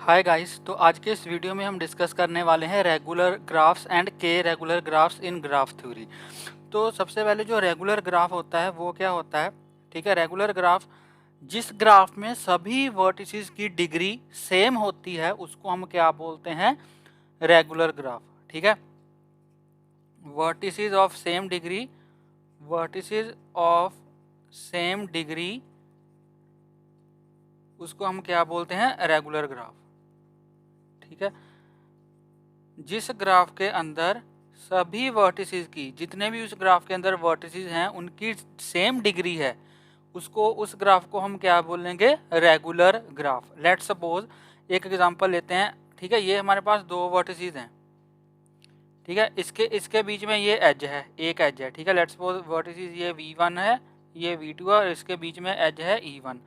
Hi guys, तो आज के इस वीडियो में हम डिस्कस करने वाले हैं रेगुलर ग्राफ्स एंड के रेगुलर ग्राफ्स इन ग्राफ थ्योरी। तो सबसे पहले जो रेगुलर ग्राफ होता है वो क्या होता है? ठीक है, रेगुलर ग्राफ जिस ग्राफ में सभी वर्टिसेस की डिग्री सेम होती है उसको हम क्या बोलते हैं? Regular graph. ठीक है, vertices of same degree, vertices of same degree उसको हम क्या बोलते हैं? Regular graph. ठीक है, जिस ग्राफ के अंदर सभी वर्टिसेस की, जितने भी उस ग्राफ के अंदर वर्टिसेस हैं उनकी सेम डिग्री है, उसको, उस ग्राफ को हम क्या बोलेंगे? Regular graph. लेट्स सपोज एक एग्जांपल लेते हैं। ठीक है, ये हमारे पास दो वर्टिसेस हैं। ठीक है, इसके बीच में ये एज है, एक एज है। ठीक है, लेट्स सपोज वर्टिसेस ये v1 है, ये v2 है और इसके बीच में एज है e1।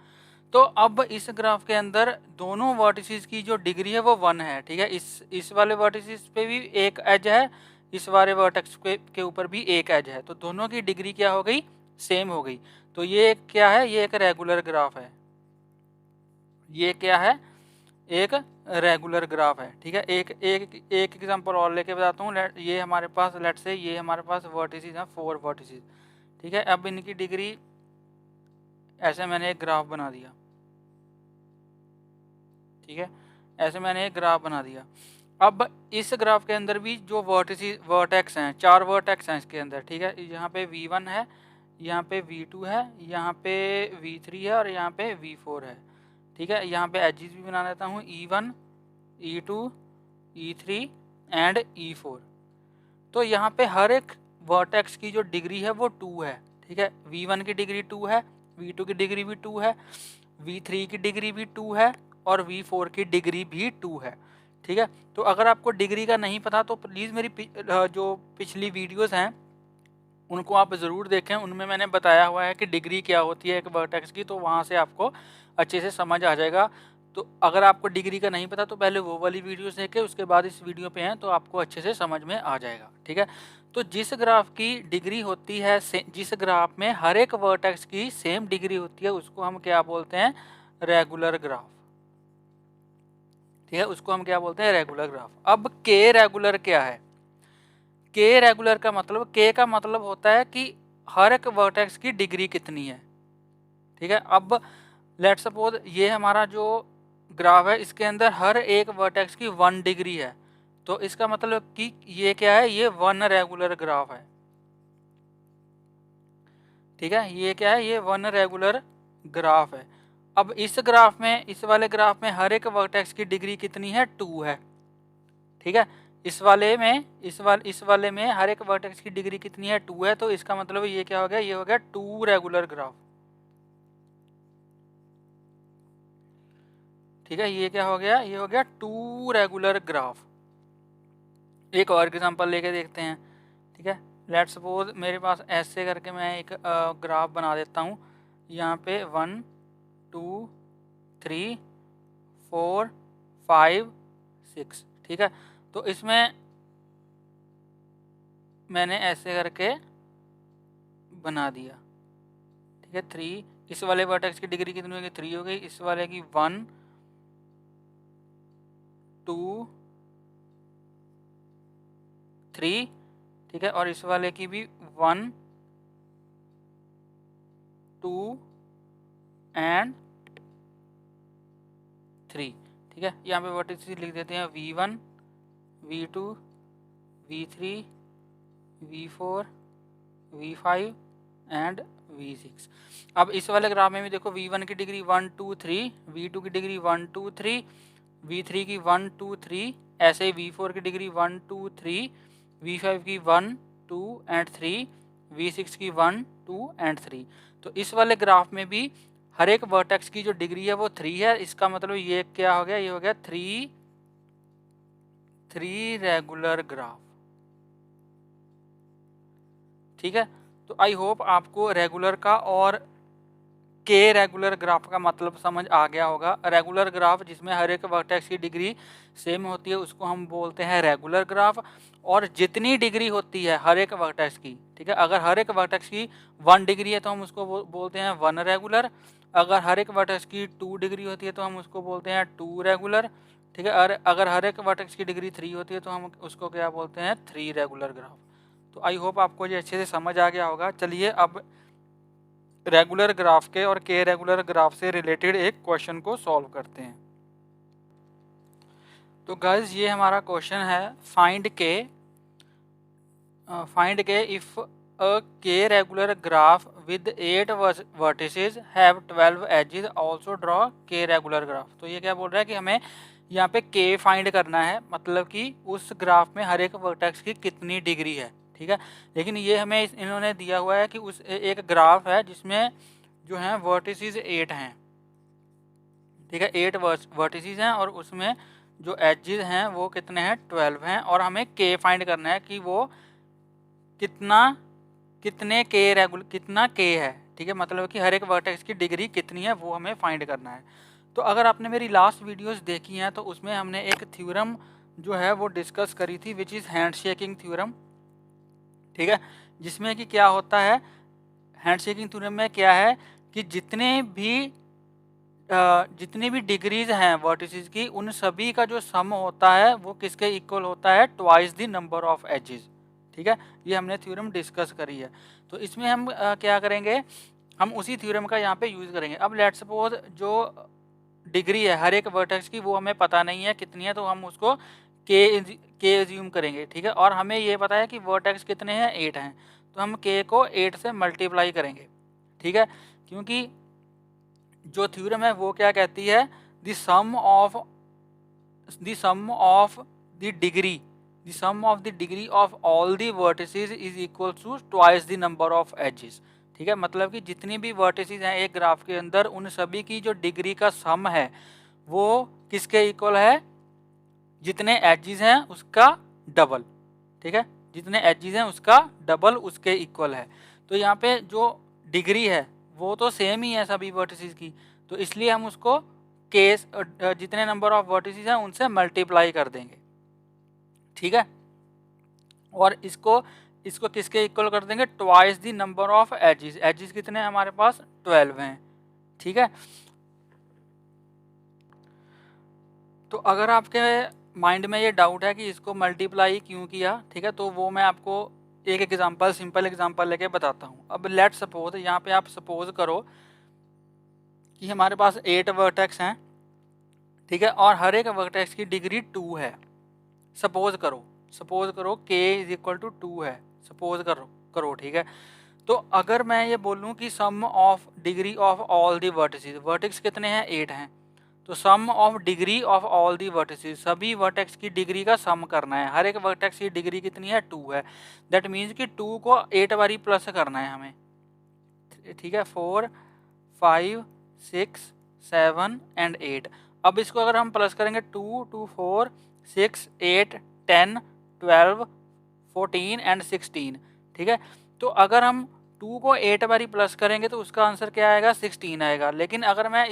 तो अब इस ग्राफ के अंदर दोनों वर्टिसेस की जो डिग्री है वो 1 है। ठीक है, इस वाले वर्टिसेस पे भी एक एज है, इस वाले वर्टेक्स के ऊपर भी एक एज है, तो दोनों की डिग्री क्या हो गई? सेम हो गई। तो ये क्या है? ये एक रेगुलर ग्राफ है। ये क्या है? एक रेगुलर ग्राफ है। ठीक है, एक एक एक एग्जांपल और लेके बताता हूँ। ये हमारे पास, लेट्स से ये हमारे पास वर्टिसेस हैं, 4 वर्टिसेस। ठीक है, अब इनकी डिग्री, ऐसे मैंने एक ग्राफ बना दिया। ठीक है, ऐसे मैंने एक ग्राफ बना दिया। अब इस ग्राफ के अंदर भी जो वर्टेक्स हैं, 4 वर्टेक्स हैं इसके अंदर। ठीक है, यहाँ पे v1 है, यहाँ पे v2 है, यहाँ पे v3 है और यहाँ पे v4 है। ठीक है, यहाँ पे एजेस भी बना देता हूँ, e1, e2, e3 and e4। तो यहाँ पे हर एक वर्टेक्स की जो डिग्री है वो 2 है। ठीक है, v1 की डिग्री 2 है, v2 की डिग्री भी 2 है, v3 की डिग्री भी 2 है और v4 की डिग्री भी 2 है। ठीक है, तो अगर आपको डिग्री का नहीं पता तो प्लीज़ मेरी जो पिछली वीडियोस हैं उनको आप ज़रूर देखें। उनमें मैंने बताया हुआ है कि डिग्री क्या होती है एक वर्टेक्स की, तो वहाँ से आपको अच्छे से समझ आ जाएगा। तो अगर आपको डिग्री का नहीं पता तो पहले वो वाली वीडियोस देखें, उसके बाद इस वीडियो पे हैं तो आपको अच्छे से समझ में आ जाएगा। ठीक है, तो जिस ग्राफ की डिग्री होती है, जिस ग्राफ में हर एक वर्टेक्स की सेम डिग्री होती है उसको हम क्या बोलते हैं? Regular graph. ठीक है, उसको हम क्या बोलते हैं? Regular graph. अब के रेगुलर क्या है? के रेगुलर का मतलब, के का मतलब होता है कि हर एक वर्टेक्स की डिग्री कितनी है। ठीक है, अब लेट्स सपोज ये हमारा जो ग्राफ है इसके अंदर हर एक वर्टेक्स की 1 डिग्री है, तो इसका मतलब कि ये क्या है? ये 1 रेगुलर ग्राफ है। ठीक है, ये क्या है? ये 1 रेगुलर ग्राफ है। अब इस ग्राफ में, इस वाले ग्राफ में हर एक वर्टेक्स की डिग्री कितनी है? 2 है। ठीक है, इस वाले में हर एक वर्टेक्स की डिग्री कितनी है? 2 है। तो इसका मतलब ये क्या हो गया? ये हो गया 2 रेगुलर ग्राफ। ठीक है, ये क्या हो गया? ये हो गया 2 रेगुलर ग्राफ। एक और एग्जांपल लेके देखते हैं। ठीक है, लेट्स सपोज मेरे पास ऐसे करके मैं एक ग्राफ बना देता हूँ। यहाँ पे 1 2 3 4 5 6। ठीक है, तो इसमें मैंने ऐसे करके बना दिया। ठीक है, 3, इस वाले वर्टेक्स की डिग्री कितनी होगी? 3 हो गई। इस वाले की 1 2 3। ठीक है, और इस वाले की भी 1 2 एंड 3। ठीक है, यहाँ पे वर्टिसेस लिख देते हैं v1 v2 v3 v4 v5 and v6। अब इस वाले ग्राफ में भी देखो, v1 की डिग्री 1 2 3, v2 की डिग्री 1 2 3, v3 की 1 2 3, ऐसे ही v4 की डिग्री 1 2 3, v5 की 1 2 एंड 3, v6 की 1 2 एंड 3। तो इस वाले ग्राफ में भी हर एक वर्टेक्स की जो डिग्री है वो 3 है। इसका मतलब ये क्या हो गया? ये हो गया 3 रेगुलर ग्राफ। ठीक है, तो आई होप आपको रेगुलर का और के रेगुलर ग्राफ का मतलब समझ आ गया होगा। रेगुलर ग्राफ जिसमें हर एक वर्टेक्स की डिग्री सेम होती है उसको हम बोलते हैं रेगुलर ग्राफ। और जितनी डिग्री होती है हर एक वर्टेक्स की, ठीक है, अगर हर एक वर्टेक्स की 1 डिग्री है तो हम उसको बोलते हैं 1 रेगुलर। अगर हर एक वर्टेक्स की 2 डिग्री होती है तो हम उसको बोलते हैं 2 रेगुलर। ठीक है। और अगर हर एक वर्टेक्स की डिग्री 3 होती है तो हम उसको क्या बोलते हैं, 3 रेगुलर ग्राफ। तो आई होप आपको ये अच्छे से समझ आ गया होगा। चलिए अब रेगुलर ग्राफ के और के रेगुलर ग्राफ से रिलेटेड एक क्वेश्चन को सॉल्व करते हैं। तो गाइस ये हमारा क्वेश्चन है, फाइंड के if a k regular graph with 8 vertices have 12 edges, also draw k regular graph। तो ये क्या बोल रहा है कि हमें यहाँ पे k फाइंड करना है, मतलब कि उस ग्राफ में हर एक वर्टेक्स की कितनी डिग्री है, ठीक है। लेकिन ये हमें इन्होंने दिया हुआ है कि उस एक ग्राफ है जिसमें जो है वर्टिसेस 8 हैं, ठीक है, 8 वर्टिसेस हैं और उसमें जो एजेस हैं वो कितने हैं, 12 हैं। और हमें k फाइंड करना है कि वो कितना k है, ठीक है, मतलब कि हर एक वर्टेक्स की डिग्री कितनी है वो हमें फाइंड करना है। तो अगर आपने मेरी लास्ट वीडियोस देखी हैं तो उसमें हमने एक थ्योरम जो है वो डिस्कस करी थी, विच इज़ हैंडशेकिंग थ्योरम, ठीक है। जिसमें कि क्या होता है, हैंडशेकिंग थ्योरम में क्या है कि जितनी भी डिग्रीज हैं वर्टिसेस की, उन सभी का जो सम होता है वो किसके इक्वल होता है, twice the number of edges, ठीक है। ये हमने थ्योरम डिस्कस करी है। तो इसमें हम क्या करेंगे, हम उसी थ्योरम का यहाँ पे यूज़ करेंगे। अब लेट सपोज जो डिग्री है हर एक वर्टेक्स की वो हमें पता नहीं है कितनी है, तो हम उसको के एज्यूम करेंगे, ठीक है। और हमें ये पता है कि वर्टेक्स कितने हैं, 8 हैं, तो हम के को 8 से मल्टीप्लाई करेंगे, ठीक है। क्योंकि जो थ्योरम है वो क्या कहती है, the sum of the degree of all the vertices is equal to twice the number of edges, ठीक है। मतलब कि जितनी भी वर्टिसेस हैं एक ग्राफ के अंदर, उन सभी की जो डिग्री का सम है वो किसके इक्वल है, जितने एजेस हैं उसका डबल, ठीक है, जितने एजेस हैं उसका डबल उसके इक्वल है। तो यहाँ पे जो डिग्री है वो तो सेम ही है सभी वर्टिसेस की, तो इसलिए हम उसको केस जितने नंबर ऑफ वर्टिसेस हैं उनसे मल्टीप्लाई कर देंगे, ठीक है। और इसको किसके इक्वल कर देंगे, twice the number of edges. Edges कितने हैं हमारे पास, 12 हैं, ठीक है। तो अगर आपके माइंड में ये डाउट है कि इसको मल्टीप्लाई क्यों किया, ठीक है, तो वो मैं आपको एक एग्जांपल, सिंपल एग्जांपल लेके बताता हूँ। अब लेट सपोज, यहाँ पे आप सपोज करो कि हमारे पास 8 वर्टेक्स हैं, ठीक है, और हर एक वर्टेक्स की डिग्री 2 है। सपोज करो k इज इक्वल टू 2 है, सपोज करो, ठीक है। तो अगर मैं ये बोलूँ कि sum of degree of all the vertices, vertex कितने हैं, 8 हैं, तो sum of degree of all the vertices, सभी वर्टेक्स की डिग्री का सम करना है। हर एक वर्टेक्स की डिग्री कितनी है, 2 है। दैट मीन्स कि 2 को 8 बारी प्लस करना है हमें, ठीक है, 4 5 6 7 एंड 8। अब इसको अगर हम प्लस करेंगे, 2 2 4 6 8 10 12 14 एंड 16, ठीक है। तो अगर हम 2 को 8 बारी प्लस करेंगे तो उसका आंसर क्या आएगा, 16 आएगा। लेकिन अगर मैं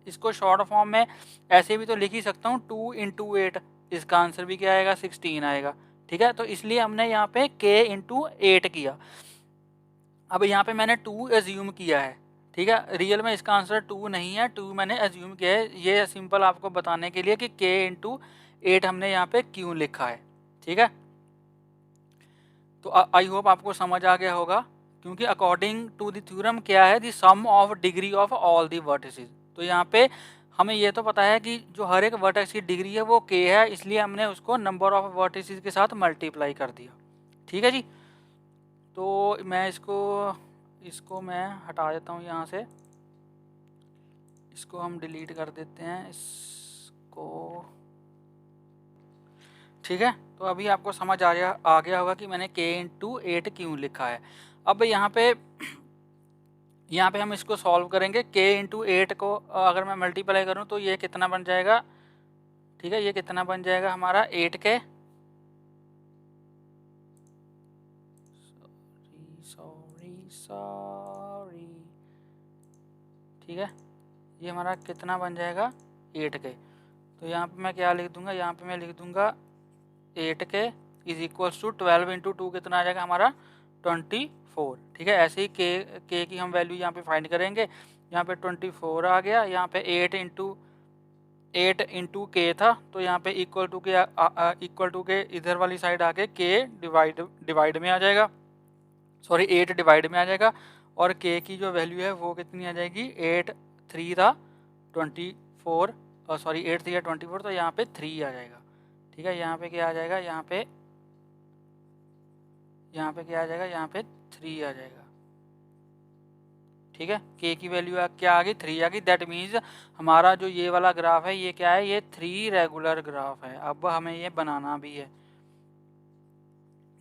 इसको शॉर्ट फॉर्म में ऐसे भी तो लिख ही सकता हूँ, 2 इंटू 8, इसका आंसर भी क्या आएगा, 16 आएगा, ठीक है। तो इसलिए हमने यहाँ पे k इंटू 8 किया। अब यहाँ पे मैंने 2 एज्यूम किया है, ठीक है, रियल में इसका आंसर 2 नहीं है, 2 मैंने एज्यूम किया है। ये सिंपल आपको बताने के लिए कि k इंटू 8 हमने यहाँ पे क्यों लिखा है, ठीक है। तो आई होप आपको समझ आ गया होगा, क्योंकि अकॉर्डिंग टू द थ्योरम क्या है, the sum of degree of all the vertices. तो यहाँ पे हमें ये तो पता है कि जो हर एक वर्टेक्स की डिग्री है वो k है, इसलिए हमने उसको नंबर ऑफ वर्टिसेस के साथ मल्टीप्लाई कर दिया, ठीक है जी। तो मैं इसको मैं हटा देता हूँ यहाँ से, इसको हम डिलीट कर देते हैं इसको, ठीक है। तो अभी आपको समझ आ गया होगा कि मैंने k इंटू 8 क्यों लिखा है। अब यहाँ पे हम इसको सॉल्व करेंगे। k इंटू 8 को अगर मैं मल्टीप्लाई करूँ तो ये कितना बन जाएगा, ठीक है, ये कितना बन जाएगा हमारा 8k, सॉरी, ठीक है, ये हमारा कितना बन जाएगा, 8k। तो यहाँ पे मैं क्या लिख दूंगा, यहाँ पे मैं लिख दूंगा 8k is equals to 12 into 2 कितना आ जाएगा हमारा, 24, ठीक है। ऐसे ही k की हम वैल्यू यहाँ पे फाइंड करेंगे। यहाँ पे 24 आ गया, यहाँ पे 8 इंटू 8 इंटू के था, तो यहाँ पे इक्वल टू के इधर वाली साइड आके के डिवाइड में आ जाएगा, सॉरी 8 डिवाइड में आ जाएगा, और के की जो वैल्यू है वो कितनी आ जाएगी, 8 3 था 24, सॉरी 8 3 24, तो यहाँ पे 3 आ जाएगा। ठीक है, यहाँ पे क्या आ जाएगा, यहाँ पे क्या आ जाएगा, यहाँ पे 3 आ जाएगा। ठीक है, के की वैल्यू क्या आ गई, 3 आ गई। दैट मीन्स हमारा जो ये वाला ग्राफ है ये क्या है, ये 3 रेगुलर ग्राफ है। अब हमें ये बनाना भी है।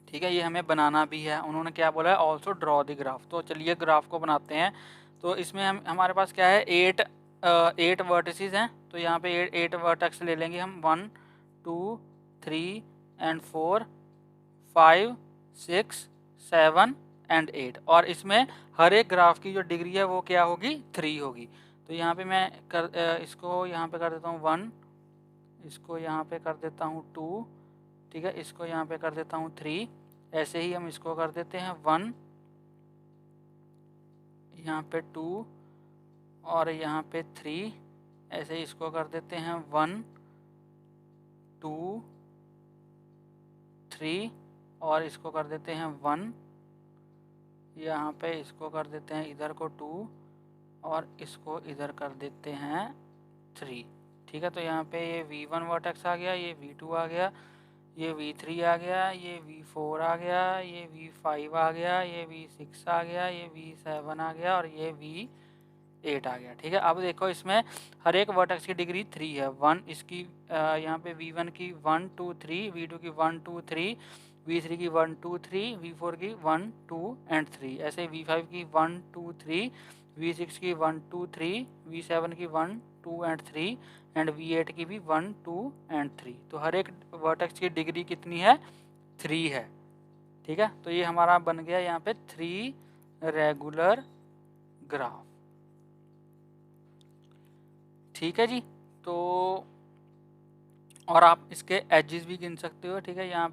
ठीक है, ये हमें बनाना भी है। उन्होंने क्या बोला है, ऑल्सो ड्रॉ द ग्राफ। तो चलिए ग्राफ को बनाते हैं। तो इसमें हमारे पास क्या है, 8 वर्टिसेस हैं। तो यहाँ पे 8 वर्टेक्स ले लेंगे हम, 1 2 3 एंड 4 5 6 7 एंड 8। और इसमें हर एक ग्राफ की जो डिग्री है वो क्या होगी, 3 होगी। तो यहाँ पे मैं इसको यहाँ पे कर देता हूँ 1, इसको यहाँ पे कर देता हूँ 2, ठीक है, इसको यहाँ पे कर देता हूँ 3, ऐसे ही हम इसको कर देते हैं 1, यहाँ पे 2 और यहाँ पे 3, ऐसे ही इसको कर देते हैं 1 2 3 और इसको कर देते हैं 1, यहाँ पे इसको कर देते हैं इधर को 2 और इसको इधर कर देते हैं 3। ठीक है, तो यहाँ पे ये V1 वर्टेक्स आ गया, ये V2 आ गया, ये V3 आ गया, ये V4 आ गया, ये V5 आ गया, ये V6 आ गया, ये V7 आ गया और ये V8 आ गया। ठीक है, अब देखो इसमें हर एक वर्टेक्स की डिग्री 3 है। 1 इसकी यहाँ पे V1 की 1 2 3, V2 की 1 2 3, V3 की 1 2 3, V4 की 1 2 एंड 3, ऐसे V5 की 1 2 3, V6 की 1 2 3, V7 की 1 2 एंड 3 एंड V8 की भी 1 2 एंड 3। तो हर एक वर्टेक्स की डिग्री कितनी है, 3 है। ठीक है, तो ये हमारा बन गया यहाँ पे 3 रेगुलर ग्राफ। ठीक है जी, तो और आप इसके एजेस भी गिन सकते हो। ठीक है, यहाँ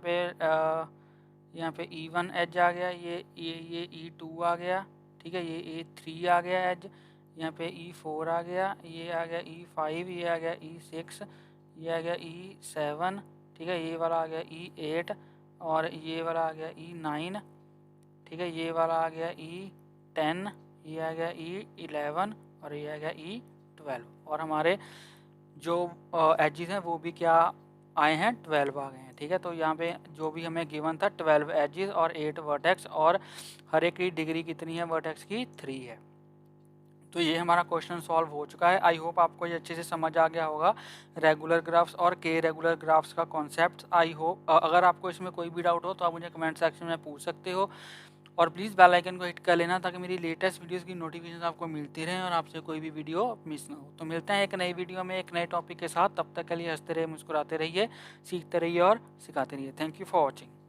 पे E1 एज आ गया, ये E2 आ गया, ठीक है, ये E3 आ गया एज, यहाँ पे E4 आ गया, ये आ गया E5, ये आ गया E6, ये आ गया E7, ठीक है, ये वाला आ गया E8 और ये वाला आ गया E9, ठीक है, ये वाला आ गया E10, ये आ गया E11 और ये आ गया E12। और हमारे जो एजेस हैं वो भी क्या आए हैं, 12 आ गए हैं। ठीक है, तो यहाँ पे जो भी हमें गिवन था 12 एजेस और 8 वर्टेक्स, और हर एक की डिग्री कितनी है वर्टेक्स की, 3 है। तो ये हमारा क्वेश्चन सॉल्व हो चुका है। आई होप आपको ये अच्छे से समझ आ गया होगा रेगुलर ग्राफ्स और के रेगुलर ग्राफ्स का कॉन्सेप्ट। आई होप अगर आपको इसमें कोई भी डाउट हो तो आप मुझे कमेंट सेक्शन में पूछ सकते हो, और प्लीज़ बेल आइकन को हिट कर लेना ताकि मेरी लेटेस्ट वीडियोस की नोटिफिकेशन आपको मिलती रहें और आपसे कोई भी वीडियो मिस ना हो। तो मिलते हैं एक नई वीडियो में एक नए टॉपिक के साथ। तब तक के लिए हंसते रहिए, मुस्कुराते रहिए, सीखते रहिए और सिखाते रहिए। Thank you for watching.